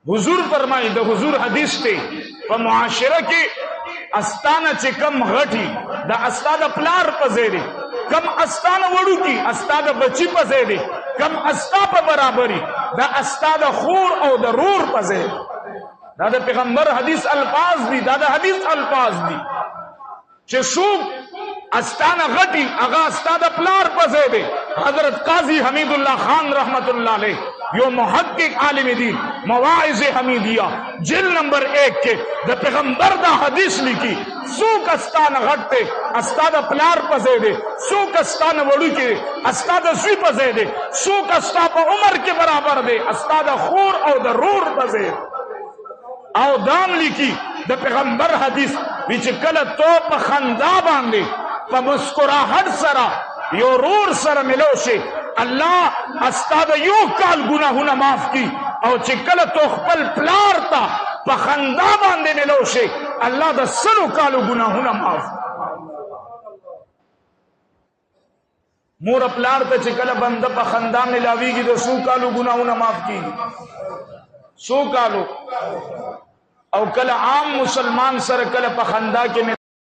حضور فرمائی د حضور حدیث ته په معاشره کې استانه چې کم غټي د استاد پلار په زیری کم استانه وړو کی استاد بچی په زیری کم استا په برابرۍ د استاد خور او د رور په زیری دا د پیغمبر حدیث الفاظ دي دا د حدیث الفاظ دي چې څوک استانه غټي هغه استاد پلار په زیری حضرت قاضی حمید الله خان رحمت الله علیه یو محقق عالم دین مواعظ حمیدیہ جلد نمبر 1 کے دا پیغمبر دا حدیث لکھی سوک استان غٹتے استاد پلار پزے دے سوک استان وڑو کے استاد سوی پزے دے سوک استا پا عمر کے برابر دے استاد خور او دا رور پزے او دام لکھی دا پیغمبر حدیث بیچ کل تو پا خندا باندے پا مسکراہٹ سرا یو رور سر ملوشے اللہ استاد یو کال گناہونا معاف کی او چکل تو خپل پلار تا پا خندا باندے ملوشے اللہ دا سلو کالو گناہونا معاف مور پلار تا چکل بندہ پا خندا ملاوی گی دا سو کالو گناہونا معاف کی سو کالو او کل عام مسلمان سر کل پا خندا کے